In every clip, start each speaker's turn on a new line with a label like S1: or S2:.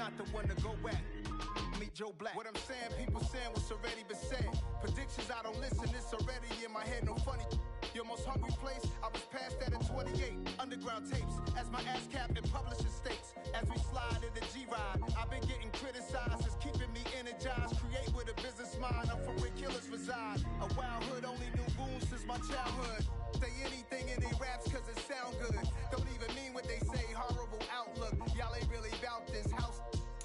S1: not the one to go back. Meet Joe Black. What I'm saying, people saying what's already been said. Predictions, I don't listen, it's already in my head, no funny. Your most hungry place, I was past that at 28. Underground tapes, as my ass cap in publishing states. As we slide in the G-Ride, I've been getting criticized. It's keeping me energized. Create with a business mind, I'm from where killers reside. A wild hood, only knew goons since my childhood. Say anything in they raps cause it sound good. Don't even mean what they say, horrible outlook. Y'all ain't really about this house.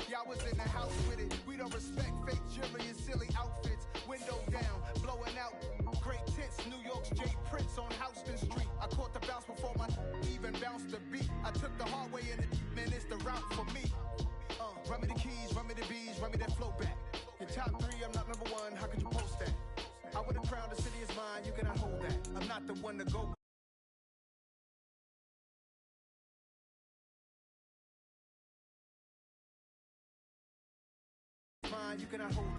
S1: Y'all was in the house with it. We don't respect fake jewelry and silly outfits. Window down, blowing out. Great tents, New York's J. Prince on Houston Street. I caught the bounce before my even bounced the beat. I took the hard way in it, man, it's the route for me. Run me the keys, run me the bees, run me that flow back. Your top three, I'm not number one, how could you post that? I would have crowned the city is mine, you cannot hold that. I'm not the one to go. Mine, you cannot hold that.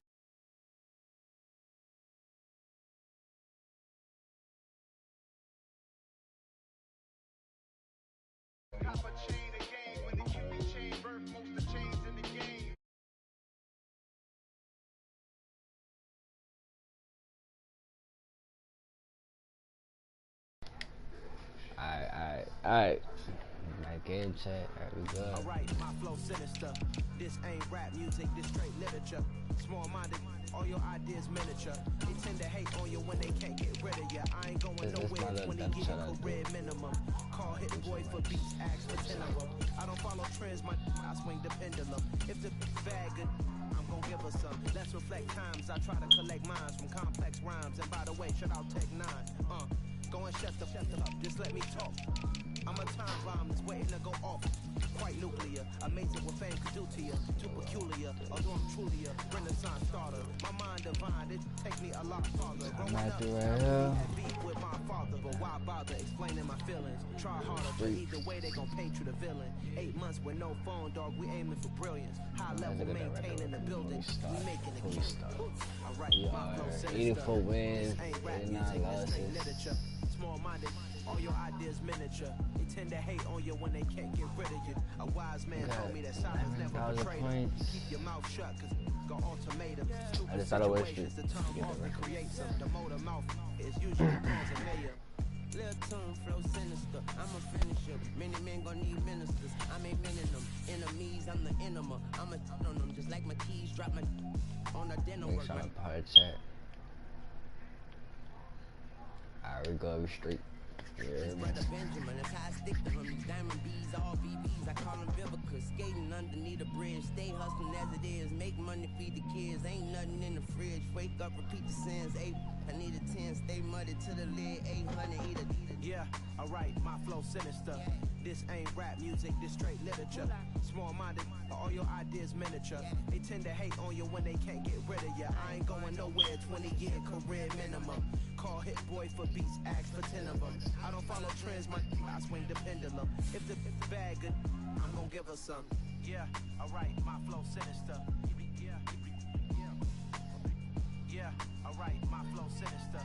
S1: Top a chain of game, when the QB chain birth, most of chains in the game.
S2: Alright. My game chat, alright, we good.
S3: Alright, my flow sinister. This ain't rap music, this straight literature. Small-minded, all your ideas miniature. They tend to hate on you when they can't get rid of you. I ain't going nowhere when they get a career minimum. Call hit boy for beats, ask for 10 of them. I don't follow trends, I swing the pendulum. If the bag good, I'm gon' give her some. Let's reflect times, I try to collect minds from complex rhymes. And by the way, shout out Tech 9. Go and shut the up, just let me talk. I'm a time bomb that's waiting to go off. Quite nuclear, amazing what fame could do to you. Too peculiar, although I'm truly a renaissance starter. My mind divine, it take me a lot farther. Growing up, I beat with my father, but why bother explaining my feelings? Try harder, but either way they gon' paint you the villain. 8 months with no phone, dog, we aiming for brilliance. High level maintaining the building, we making it clean. Alright, my flow sinister.
S2: 84 wins, 89 losses.
S3: Small-minded, all your ideas miniature. They tend to hate on you when they can't get rid of you. A wise man told me that silence never betrayed him. Keep your mouth shut, cause got ultimatums.
S2: I just thought I wished you
S3: the tongue often creates them. The motor mouth is usually causing mayor. Little tune flow sinister, I'm a finisher. Many men gon' need ministers, I make men in them. Enemies, I'm the enema. I'm a on them, just like my keys drop my on a dinner work.
S2: Hard chat. Alright, we go every street.
S3: His brother Benjamin, that's how I stick to him. These diamond B's, all BBs, I call them Vivica. Skating underneath a bridge, stay hustling as it is. Make money, feed the kids, ain't nothing in the fridge. Wake up, repeat the sins. 8, I need a 10, stay muddy to the lid. 800, eat a. Yeah, alright, my flow sinister. This ain't rap music, this straight literature. Small-minded, all your ideas miniature. They tend to hate on you when they can't get rid of you. I ain't going nowhere, 20-year career minimum. Call hit boy for beats, ask for 10 of them. I don't follow trends, I swing the pendulum. If the bag good, I'm gon' give her some. Yeah, alright, my flow sinister. Yeah, alright, my flow sinister.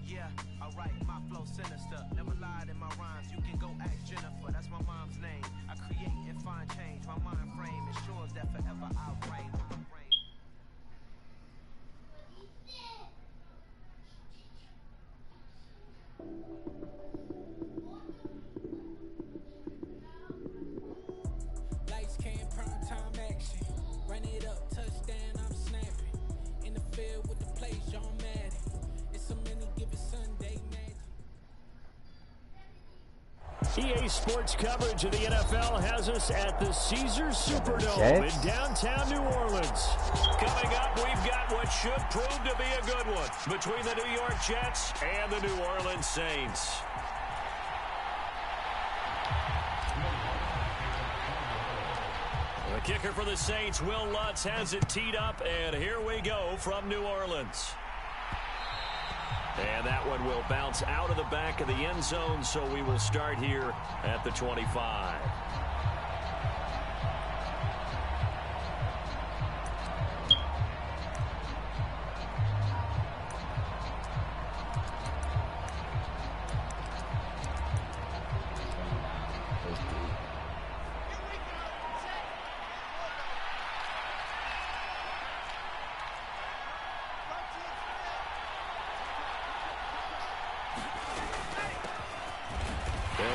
S3: Yeah, alright, my flow sinister. Never lied in my rhymes, you can go ask Jennifer, that's my mom's name. I create and find change, my mind frame ensures that forever I'll reign.
S4: Lights came, prime time action. Run it up, touchdown, I'm snapping. In the field with the plays, John Madden. It's a many given Sunday magic.
S5: EA Sports coverage of the NFL has us at the Caesars Superdome in downtown New Orleans. Coming up, we've got what should prove to be a good one between the New York Jets and the New Orleans Saints. The kicker for the Saints, Will Lutz, has it teed up, and here we go from New Orleans. And that one will bounce out of the back of the end zone, so we will start here at the 25.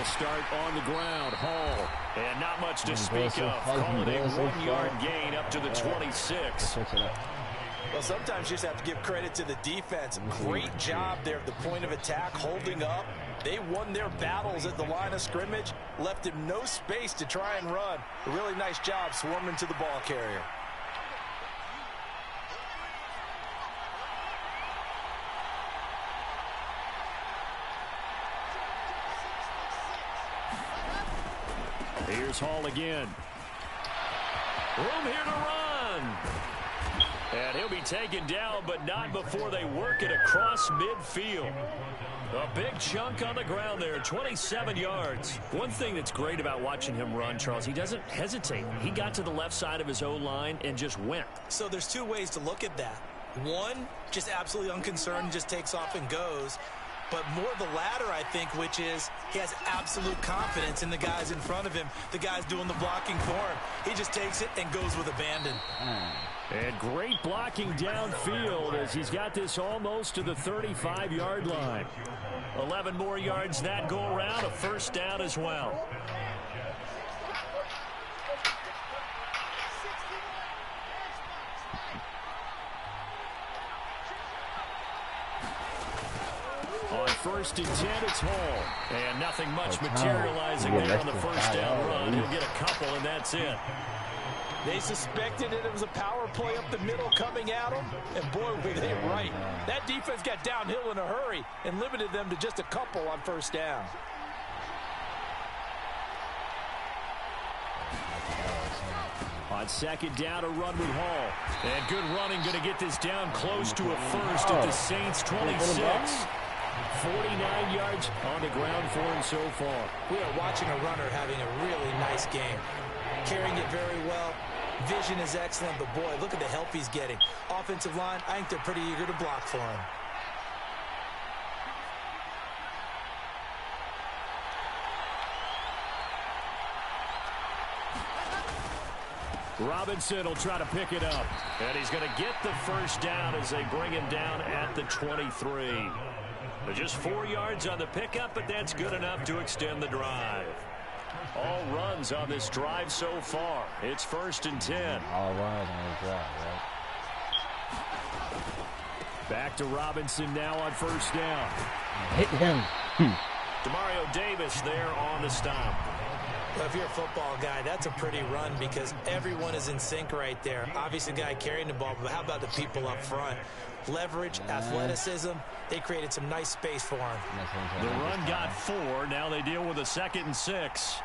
S5: start on the ground. Hall. And not much to speak of. Calling a 1-yard gain up to the 26.
S6: Well, sometimes you just have to give credit to the defense. Great job there at the point of attack, holding up. They won their battles at the line of scrimmage, left him no space to try and run. A really nice job swarming to the ball carrier.
S5: Here's Hall again. Room here to run. And he'll be taken down, but not before they work it across midfield. A big chunk on the ground there, 27 yards. One thing that's great about watching him run, Charles, he doesn't hesitate. He got to the left side of his O-line and just went.
S6: So there's two ways to look at that. One, just absolutely unconcerned, just takes off and goes. But more the latter, I think, which is he has absolute confidence in the guys in front of him, the guys doing the blocking for him. He just takes it and goes with abandon.
S5: And great blocking downfield as he's got this almost to the 35-yard line. 11 more yards that go around, a first down as well. On 1st and 10, it's Hall. And nothing much materializing there on the first down run. He'll get a couple, and that's it.
S6: They suspected it was a power play up the middle coming at them, and boy, were they right. That defense got downhill in a hurry and limited them to just a couple on first down.
S5: On second down, a run with Hall. And good running, going to get this down close to a first at the Saints' 26. 49 yards on the ground for him so far.
S6: We are watching a runner having a really nice game. Carrying it very well. Vision is excellent, but boy, look at the help he's getting. Offensive line, I think they're pretty eager to block for him.
S5: Robinson will try to pick it up. And he's going to get the first down as they bring him down at the 23. Just 4 yards on the pickup, but that's good enough to extend the drive. All runs on this drive so far. It's 1st and 10.
S2: All runs on the drive, right?
S5: Back to Robinson now on first down.
S2: Hit him.
S5: Demario Davis there on the stop.
S6: Well, if you're a football guy, that's a pretty run because everyone is in sync right there. Obviously, the guy carrying the ball, but how about the people up front? Leverage, athleticism, they created some nice space for him.
S5: The run got 4. Now they deal with a 2nd and 6.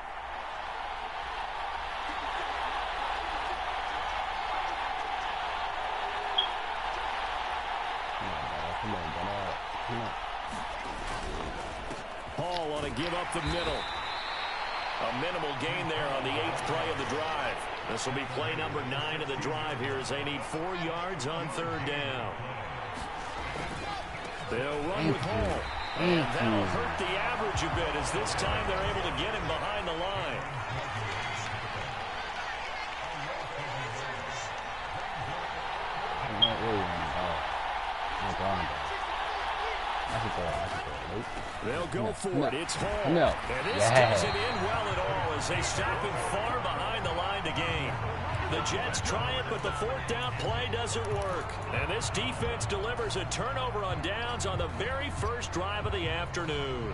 S5: Hall want to give up the middle. A minimal gain there on the 8th play of the drive. This will be play number 9 of the drive here as they need 4 yards on 3rd down. They'll run with Hall. And that'll hurt the average a bit as this time they're able to get him behind the line. They'll go for it. It's Hall.
S2: No.
S5: And this doesn't end well at all as they stop him far behind the line to gain. The Jets try it, but the 4th down play doesn't work. And this defense delivers a turnover on downs on the very first drive of the afternoon.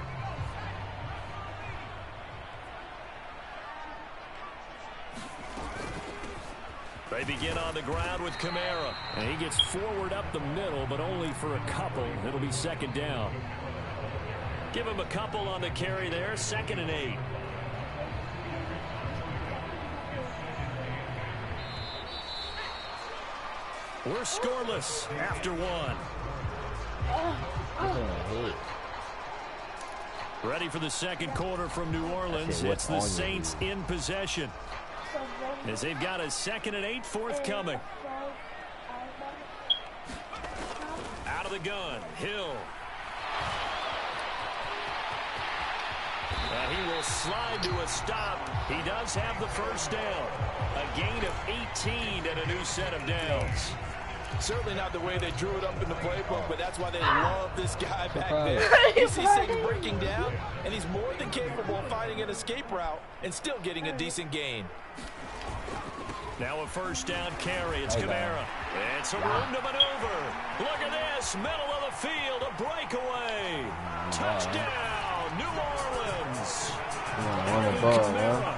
S5: They begin on the ground with Kamara. And he gets forward up the middle, but only for a couple. It'll be 2nd down. Give him a couple on the carry there. 2nd and 8. We're scoreless after 1. Ready for the second quarter from New Orleans. It's the Saints in possession as they've got a 2nd and 8 forthcoming. Out of the gun, Hill. And he will slide to a stop. He does have the first down. A gain of 18 and a new set of downs.
S6: Certainly not the way they drew it up in the playbook, but that's why they love this guy back there. You see things breaking down, and he's more than capable of finding an escape route and still getting a decent gain.
S5: Now a first down carry. It's Kamara. It's a room to maneuver. Look at this. Middle of the field. A breakaway. Touchdown, New Orleans. Kamara,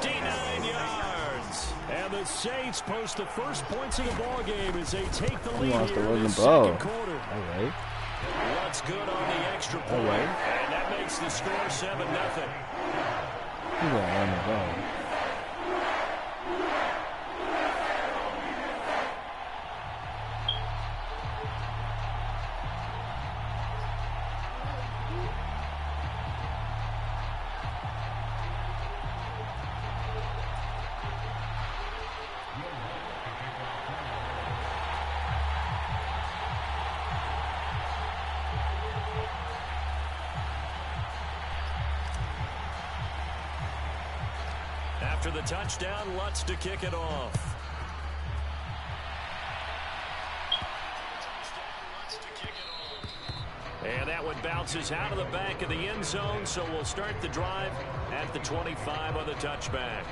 S5: 59 yards. And the Saints post the first points of the ball game as they take the lead here in the second quarter.
S2: All right.
S5: What's good on the extra point. And that makes the score 7-0.
S2: He's going to run the ball.
S5: After the touchdown, Lutz to kick it off. And that one bounces out of the back of the end zone, so we'll start the drive at the 25 on the touchback.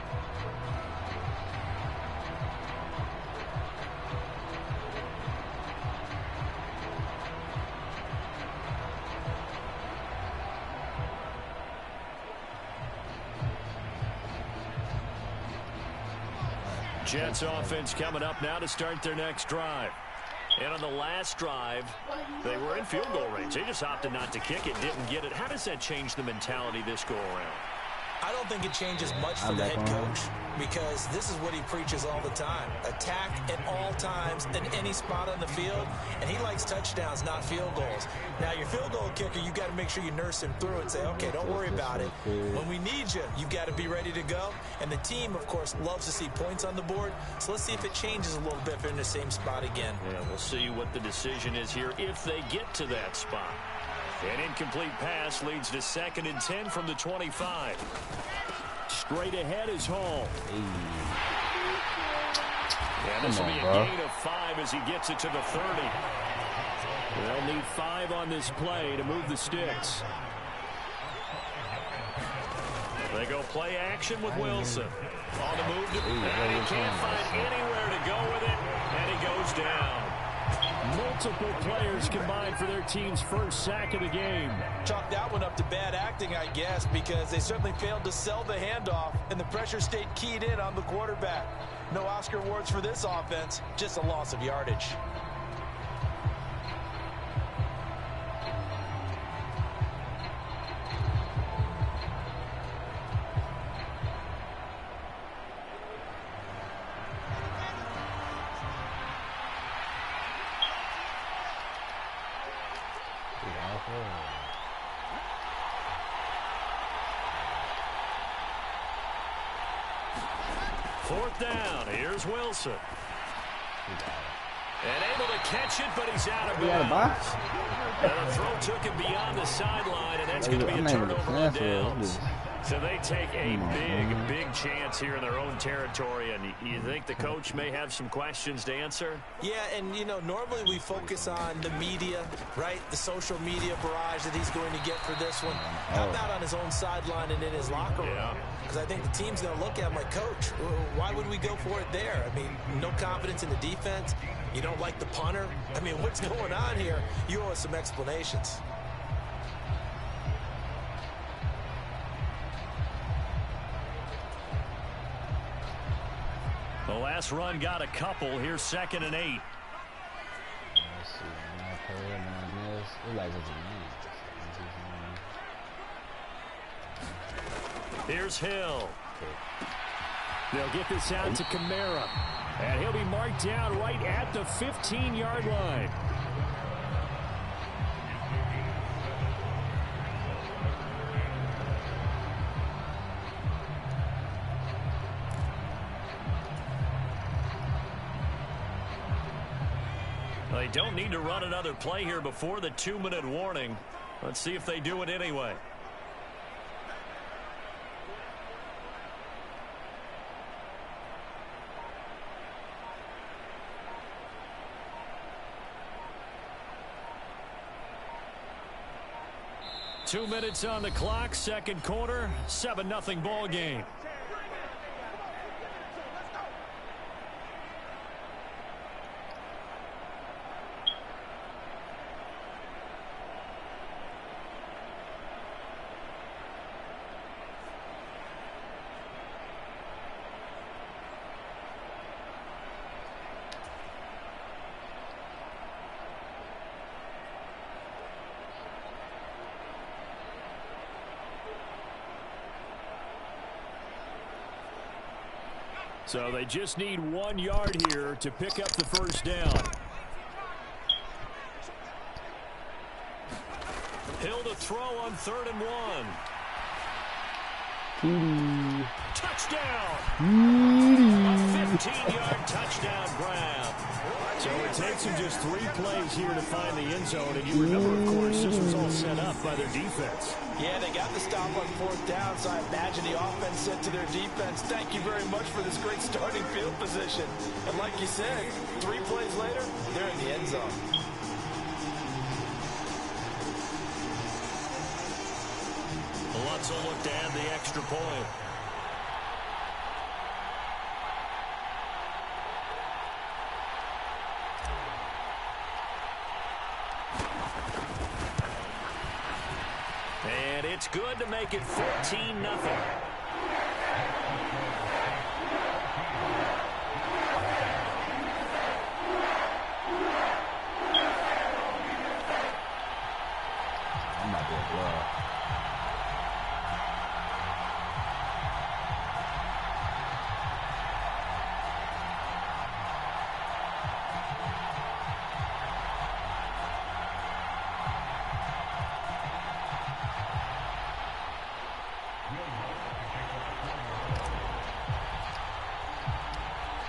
S5: Jets offense coming up now to start their next drive. And on the last drive, they were in field goal range. They just opted not to kick it, didn't get it. How does that change the mentality this go around?
S6: I don't think it changes much for the head coach because this is what he preaches all the time. Attack at all times in any spot on the field, and he likes touchdowns, not field goals. Now, your field goal kicker, you got to make sure you nurse him through and say, okay, don't worry about it. When we need you, you got to be ready to go. And the team, of course, loves to see points on the board. So let's see if it changes a little bit if they're in the same spot again.
S5: Yeah, we'll see what the decision is here if they get to that spot. An incomplete pass leads to 2nd and 10 from the 25. Straight ahead is Hall. And this will be a gain of 5 as he gets it to the 30. They'll need 5 on this play to move the sticks. They go play action with Wilson. On the move, and he can't find anywhere to go with it, and he goes down. Multiple players combined for their team's first sack of the game.
S6: Chalk that one up to bad acting, I guess, because they certainly failed to sell the handoff, and the pressure stayed keyed in on the quarterback. No Oscar awards for this offense, just a loss of yardage.
S5: Fourth down. Here's Wilson. And able to catch it, but he's out of bounds. The throw took him beyond the sideline, and that's going to be a turnover on downs. So they take a big chance here in their own territory, and you think the coach may have some questions to answer?
S6: Yeah, and, you know, normally we focus on the media, right? The social media barrage that he's going to get for this one. How about on his own sideline and in his locker room? Because I think the team's going to look at him like, Coach, why would we go for it there? I mean, no confidence in the defense. You don't like the punter. I mean, what's going on here? You owe us some explanations.
S5: The last run got a couple. Here's 2nd and 8. Here's Hill. They'll get this out to Kamara. And he'll be marked down right at the 15-yard line. They don't need to run another play here before the 2-minute warning. Let's see if they do it anyway. 2 minutes on the clock, second quarter, 7-0 ball game. So they just need 1 yard here to pick up the first down. Hill to throw on 3rd and 1. Touchdown! A 15-yard touchdown grab. So it takes them just 3 plays here to find the end zone. And you remember, of course, this was all set up by their defense.
S6: Yeah, they got the stop on 4th down, so I imagine the offense said to their defense, thank you very much for this great starting field position. And like you said, 3 plays later, they're in the end zone.
S5: Lutz will look to add the extra point. And it's good to make it 14-0.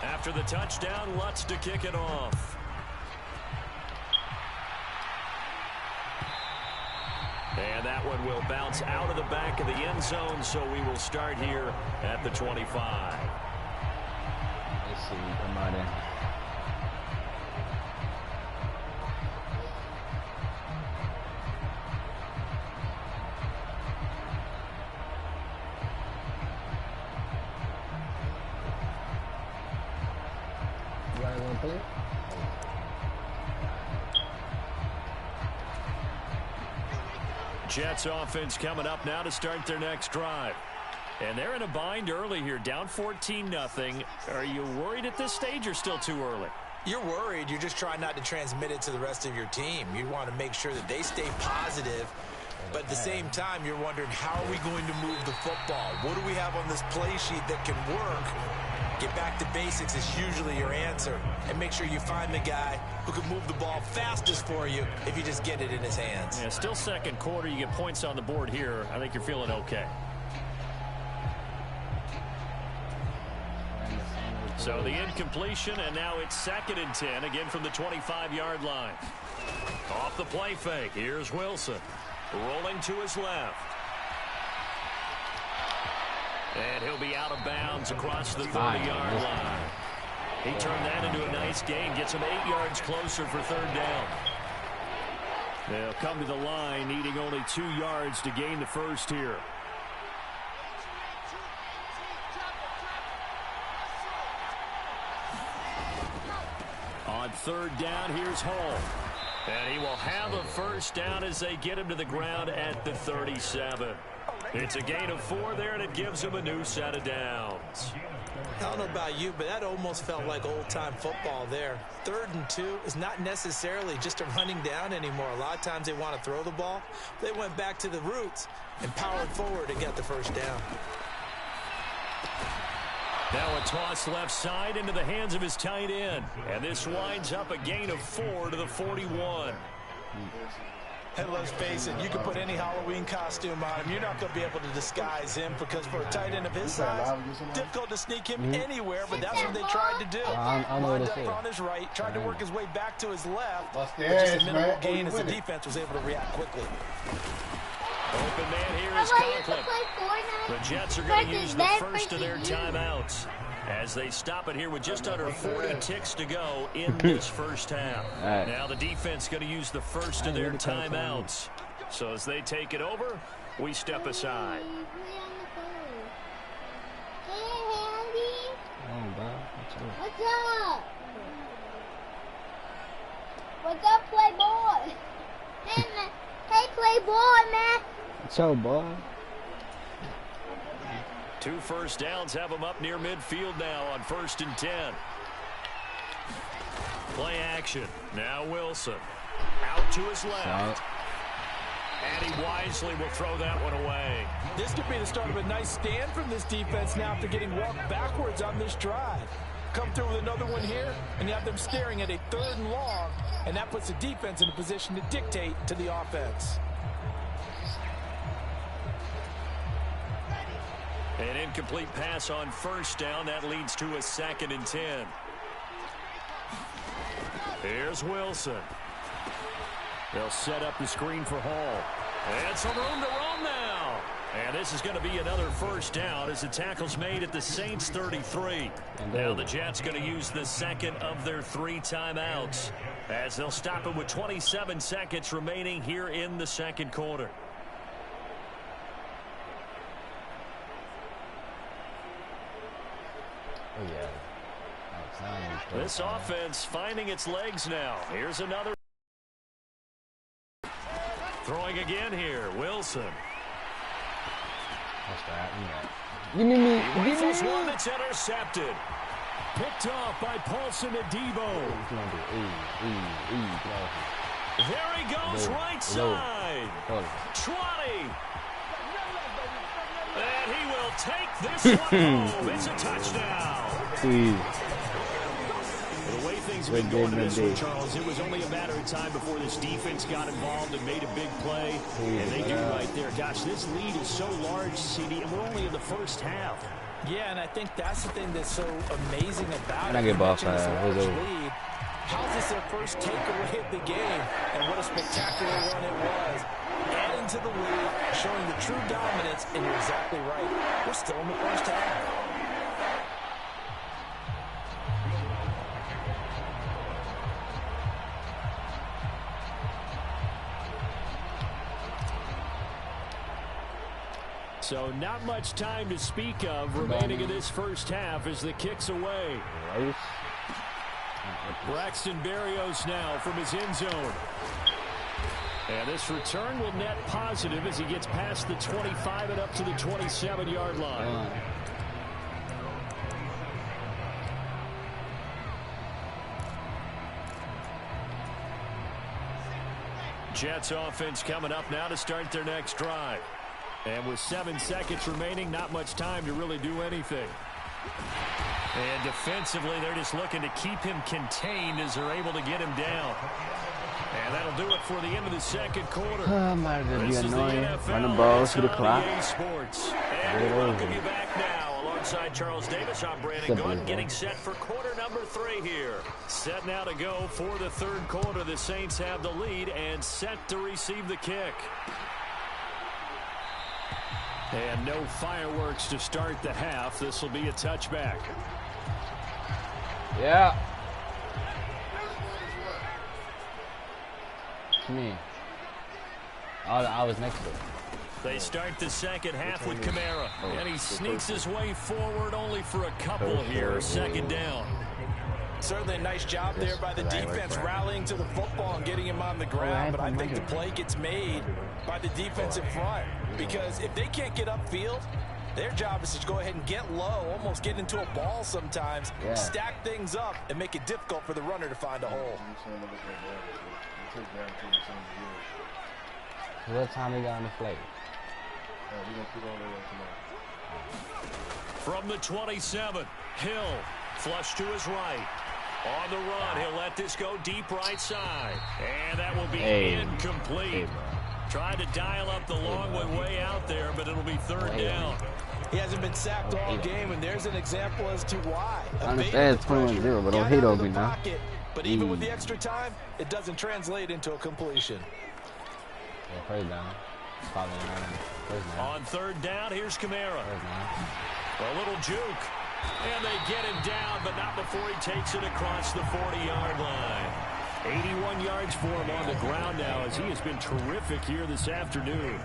S5: After the touchdown, Lutz to kick it off. And that one will bounce out of the back of the end zone, so we will start here at the 25.
S2: Let's see, Madden.
S5: Jets offense coming up now to start their next drive. And they're in a bind early here, down 14-0. Are you worried at this stage or still too early?
S6: You're worried. You're just trying not to transmit it to the rest of your team. You want to make sure that they stay positive. But at the same time, you're wondering, how are we going to move the football? What do we have on this play sheet that can work? Get back to basics is usually your answer. And make sure you find the guy who can move the ball fastest for you if you just get it in his hands.
S5: Yeah, still second quarter. You get points on the board here. I think you're feeling okay. So the incompletion, and now it's 2nd and 10, again from the 25-yard line. Off the play fake, here's Wilson. Rolling to his left. And he'll be out of bounds across the 30-yard line. He turned that into a nice gain, gets him 8 yards closer for 3rd down. They'll come to the line, needing only 2 yards to gain the first here. On 3rd down, here's Hall. And he will have a first down as they get him to the ground at the 37. It's a gain of 4 there, and it gives him a new set of downs.
S6: I don't know about you, but that almost felt like old-time football there. 3rd and 2 is not necessarily just a running down anymore. A lot of times they want to throw the ball. They went back to the roots and powered forward and got the first down.
S5: Now a toss left side into the hands of his tight end. And this winds up a gain of 4 to the 41.
S6: And let's face it, you can put any Halloween costume on him. You're not going to be able to disguise him, because for a tight end of his size, difficult to sneak him anywhere, but that's what they tried to do. Lined up on his right, tried to work his way back to his left, but just a minimal gain as the defense was able to react quickly.
S5: Open man here is Conklin. The Jets are going to use the first of their timeouts as they stop it here with just under 40 ticks to go in this first half. Now the defense going to use the first of their timeouts. So as they take it over, we step aside.
S7: Hey, Andy.
S2: Oh, bro.
S7: What's up? What's up, Playboy? Hey, man. Hey, Playboy, man.
S2: What's up, boy?
S5: 2 first downs have them up near midfield now on 1st and 10. Play action. Now Wilson. Out to his left. And he wisely will throw that one away.
S6: This could be the start of a nice stand from this defense now after getting walked backwards on this drive. Come through with another one here, and you have them staring at a 3rd and long, and that puts the defense in a position to dictate to the offense.
S5: An incomplete pass on 1st down. That leads to a 2nd and 10. Here's Wilson. They'll set up the screen for Hall. And some room to roam now. And this is going to be another 1st down as the tackle's made at the Saints 33. Now the Jets going to use the 2nd of their 3 timeouts as they'll stop it with 27 seconds remaining here in the 2nd quarter.
S2: Oh, yeah.
S5: This offense finding its legs now. Here's another. Throwing again here, Wilson.
S2: That's right. Give me me.
S5: Rifles one that's intercepted. Picked off by Paulson Adebo. There he goes, right side. 20. And he will take this one home. It's a touchdown. The way things have been going to this one, Charles, it was only a matter of time before this defense got involved and made a big play. And they do right there. Gosh, this lead is so large, CD, and we're only in the 1st half.
S6: Yeah, and I think that's the thing that's so amazing about it.
S2: Lead.
S6: How's this their first takeaway of the game? And what a spectacular run it was. Adding to the lead, showing the true dominance, and you're exactly right. We're still in the 1st half.
S5: So not much time to speak of remaining in this 1st half as the kick's away. Braxton Berrios now from his end zone. And this return will net positive as he gets past the 25 and up to the 27-yard line. Jets offense coming up now to start their next drive. And with 7 seconds remaining, not much time to really do anything. And defensively, they're just looking to keep him contained as they're able to get him down. And that'll do it for the end of the 2nd quarter.
S2: This is the NFL. Run the ball to the clock.
S5: Sports. And we welcome you back now. Alongside Charles Davis, I'm Brandon Gunn, getting set for quarter number 3 here. Set now to go for the 3rd quarter. The Saints have the lead and set to receive the kick. And no fireworks to start the half. This will be a touchback.
S2: Yeah. To me. I was next to it.
S5: They start the 2nd half with Kamara. And he sneaks his way forward only for a couple here. 2nd down.
S6: Certainly a nice job there by the defense rallying to the football and getting him on the ground, but I think the play gets made by the defensive front because if they can't get upfield, their job is to go ahead and get low, almost get into a ball sometimes, stack things up, and make it difficult for the runner to find a hole.
S2: What time they got on the play?
S5: From the 27, Hill, flush to his right. On the run, he'll let this go deep right side. And that will be incomplete. Tried to dial up the long way out there, but it'll be 3rd down.
S6: He hasn't been sacked all game, and there's an example as to why.
S2: I understand it's 21-0, but don't hate on me now.
S6: But even with the extra time, it doesn't translate into a completion.
S2: Yeah, 1st down.
S5: On 3rd down, here's Kamara. A little juke. And they get him down, but not before he takes it across the 40-yard line. 81 yards for him on the ground now as he has been terrific here this afternoon.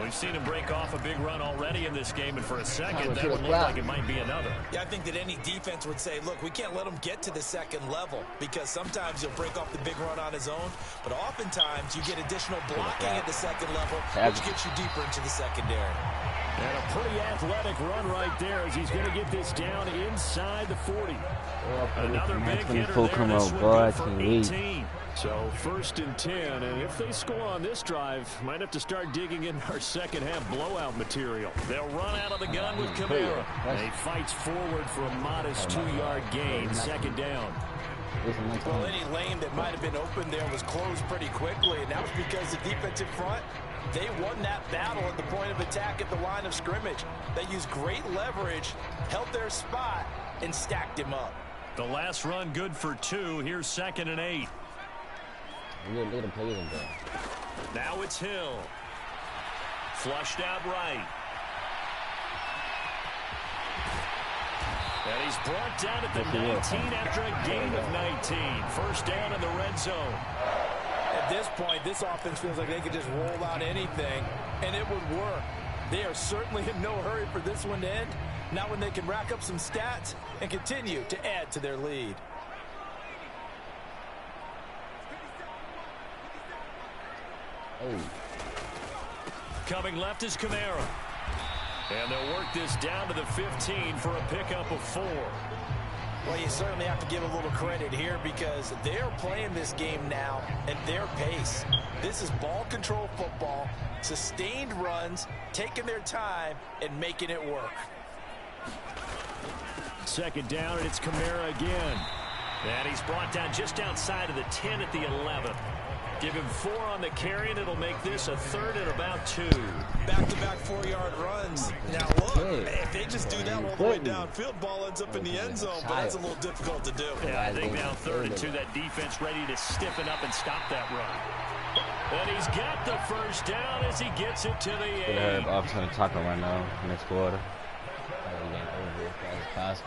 S5: We've seen him break off a big run already in this game, and for a second, that would look like it might be another.
S6: Yeah, I think that any defense would say, look, we can't let him get to the second level because sometimes he'll break off the big run on his own, but oftentimes you get additional blocking at the second level, which gets you deeper into the secondary.
S5: And a pretty athletic run right there as he's going to get this down inside the 40. Another big hitter there. This one good for 18. So 1st and 10, and if they score on this drive, might have to start digging in our second half blowout material. They'll run out of the gun with Kamara. And he fights forward for a modest 2-yard gain, 2nd down.
S6: Well, any lane that might have been open there was closed pretty quickly, and that was because the defensive front, they won that battle at the point of attack at the line of scrimmage. They used great leverage, held their spot, and stacked him up.
S5: The last run good for 2. Here's 2nd and 8. Now it's Hill. Flushed out right. And he's brought down at the 19 after a gain of 19. 1st down in the red zone.
S6: At this point, this offense feels like they could just roll out anything, and it would work. They are certainly in no hurry for this one to end. Not when they can rack up some stats and continue to add to their lead.
S5: Coming left is Kamara. And they'll work this down to the 15 for a pickup of 4.
S6: Well, you certainly have to give a little credit here because they're playing this game now at their pace. This is ball control football, sustained runs, taking their time, and making it work.
S5: 2nd down, and it's Kamara again. And he's brought down just outside of the 10 at the 11. Give him 4 on the carry, and it'll make this a 3rd and about 2.
S6: Back-to-back 4-yard runs. Now, look, if they just do that all the way downfield, ball ends up in the end zone, but that's a little difficult to do.
S5: Yeah, I think now 3rd and 2, that defense ready to stiffen up and stop that run. And he's got the 1st down as he gets it to the 8.
S2: Herb off to the tackle right now, next quarter. Over as fast as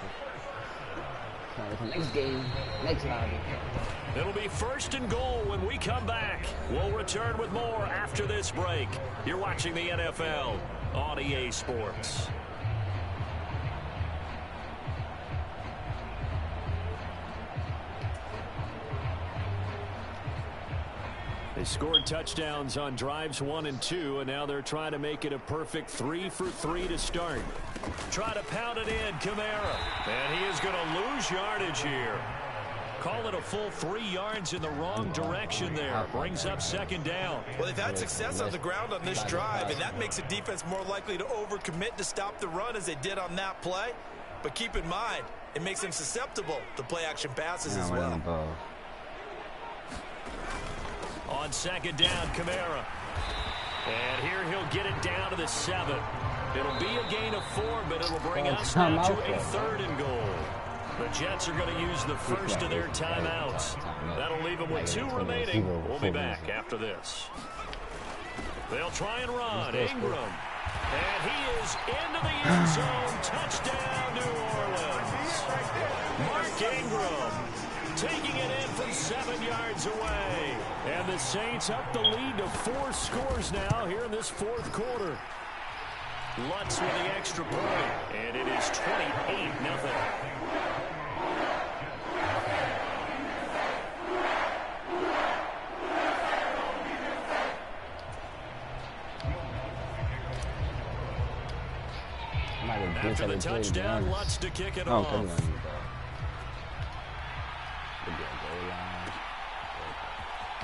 S2: possible. Next game, next lobby.
S5: It'll be 1st and goal when we come back. We'll return with more after this break. You're watching the NFL on EA Sports. They scored touchdowns on drives 1 and 2, and now they're trying to make it a perfect 3 for 3 to start. Try to pound it in, Kamara. And he is going to lose yardage here. Call it a full 3 yards in the wrong direction there. Brings up 2nd down.
S6: Well, they've had success on the ground on this drive, and that makes a defense more likely to overcommit to stop the run as they did on that play. But keep in mind, it makes them susceptible to play-action passes as well.
S5: On 2nd down, Kamara. And here he'll get it down to the 7. It'll be a gain of 4, but it'll bring us down to a 3rd and goal. The Jets are going to use the first of their timeouts. That'll leave them with 2 remaining. We'll be back after this. They'll try and run. Ingram. And he is into the end zone. Touchdown, New Orleans. Mark Ingram taking it in from 7 yards away. And the Saints up the lead to 4 scores now here in this 4th quarter. Lutz with the extra point, and it is 28-0. After the touchdown, Lutz to kick it off.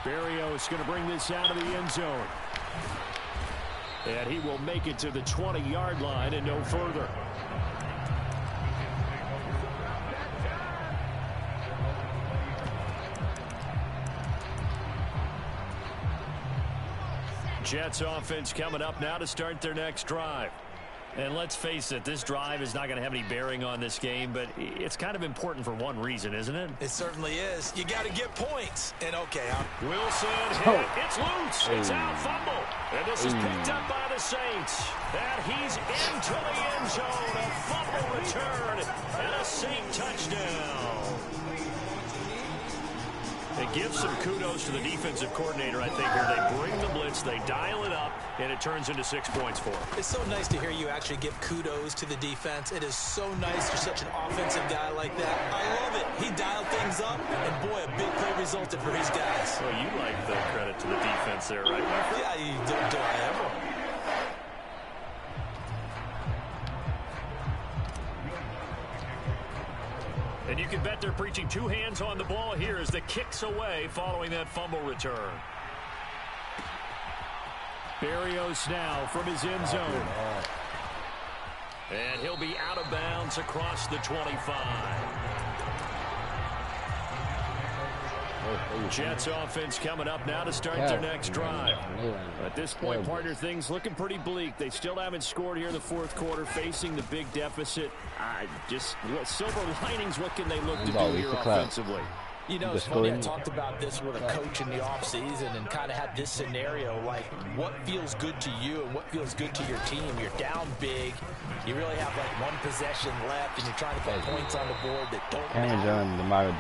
S5: Barrios going to bring this out of the end zone. And he will make it to the 20-yard line and no further. Jets offense coming up now to start their next drive. And let's face it, this drive is not going to have any bearing on this game, but it's kind of important for one reason, isn't it?
S6: It certainly is. You got to get points. And okay,
S5: Wilson hit. It's loose. It's out. Fumble. And this is picked up by the Saints. And he's into the end zone. A fumble return and a Saint touchdown. And give some kudos to the defensive coordinator, I think, here. They bring the blitz, they dial it up, and it turns into 6 points for them.
S6: It's so nice to hear you actually give kudos to the defense. It is so nice you're such an offensive guy like that. I love it. He dialed things up, and boy, a big play resulted for his guys.
S5: Well, you like the credit to the defense there, right?
S6: Yeah, do I ever?
S5: And you can bet they're preaching 2 hands on the ball here as the kick's away following that fumble return. Berrios now from his end zone. And he'll be out of bounds across the 25. Jets offense coming up now to start their next drive. At this point, partner, things looking pretty bleak. They still haven't scored here in the fourth quarter, facing the big deficit. Just silver linings, what can they look to do here offensively?
S6: You know, it's funny, I talked about this with a coach in the offseason and kind of had this scenario, like what feels good to you and what feels good to your team. You're down big. You really have like 1 possession left, and you're trying to put points on the board that don't matter.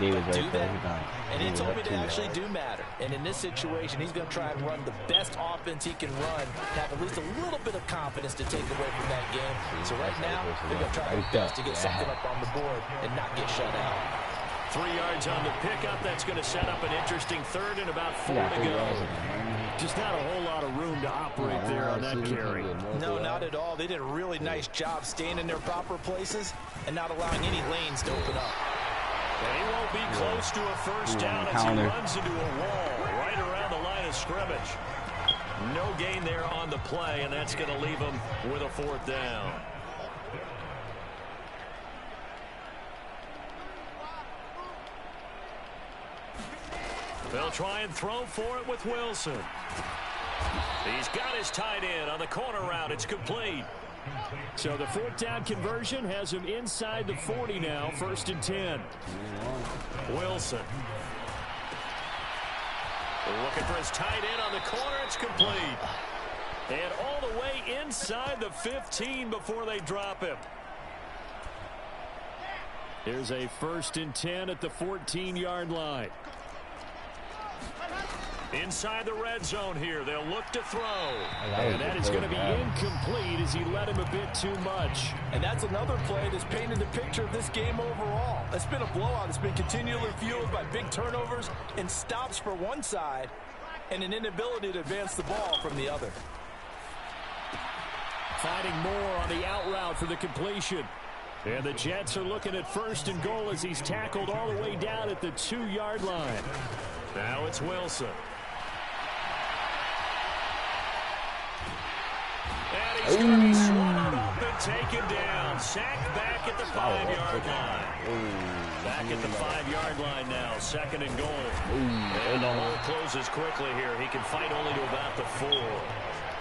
S6: And he told me they actually do matter. And in this situation, he's going to try and run the best offense he can run, have at least a little bit of confidence to take away from that game. So right now, they're going to try their best to get something up on the board and not get shut out.
S5: 3 yards on the pickup. That's going to set up an interesting third and about 4 to go. Just not a whole lot of room to operate there on that carry.
S6: No, not at all. They did a really nice job staying in their proper places and not allowing any lanes to open up.
S5: And he won't be close to a first down as he runs into a wall right around the line of scrimmage. No gain there on the play, and that's going to leave him with a 4th down. They'll try and throw for it with Wilson. He's got his tight end on the corner route. It's complete. So the 4th down conversion has him inside the 40 now, 1st and 10. Wilson. Looking for his tight end on the corner. It's complete. And all the way inside the 15 before they drop him. Here's a 1st and 10 at the 14-yard line. Inside the red zone here. They'll look to throw. And that is going to be incomplete as he led him a bit too much.
S6: And that's another play that's painted the picture of this game overall. It's been a blowout. It's been continually fueled by big turnovers and stops for one side and an inability to advance the ball from the other.
S5: Finding more on the out route for the completion. And the Jets are looking at 1st and goal as he's tackled all the way down at the 2-yard line. Now it's Wilson. And he's going to be swallowed up and taken down. Sacked back at the 5-yard line. Back at the 5-yard line now. 2nd and goal. And the hole closes quickly here. He can fight only to about the 4.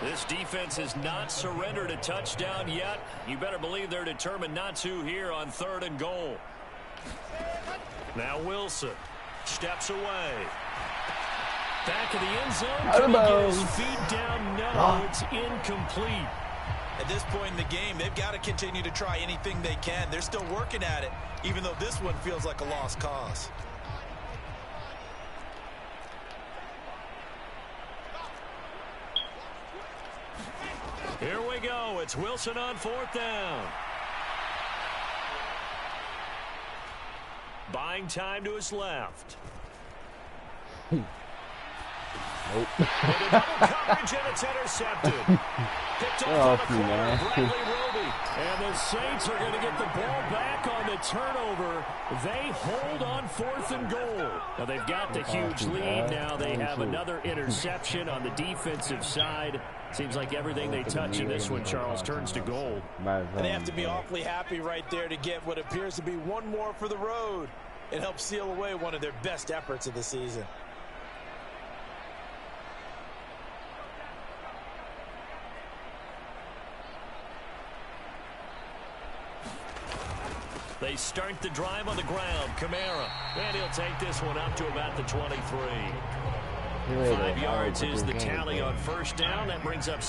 S5: This defense has not surrendered a touchdown yet. You better believe they're determined not to here on 3rd and goal. Now Wilson steps away. Back in the end zone. Can he get his feet down? No, it's incomplete.
S6: At this point in the game, they've got to continue to try anything they can. They're still working at it, even though this one feels like a lost cause.
S5: Here we go. It's Wilson on 4th down. Buying time to his left.
S2: Nope.
S5: Into double coverage, and it's intercepted. Picked off on the corner, Bradley Roby. And the Saints are going to get the ball back on the turnover. They hold on 4th and goal. Now they've got the huge lead. Now they have another interception on the defensive side. Seems like everything they touch in this one, Charles, turns to gold.
S6: And they have to be awfully happy right there to get what appears to be one more for the road. It helps seal away one of their best efforts of the season.
S5: They start the drive on the ground. Kamara. And he'll take this one up to about the 23. 5 yards is the tally on 1st down. That brings up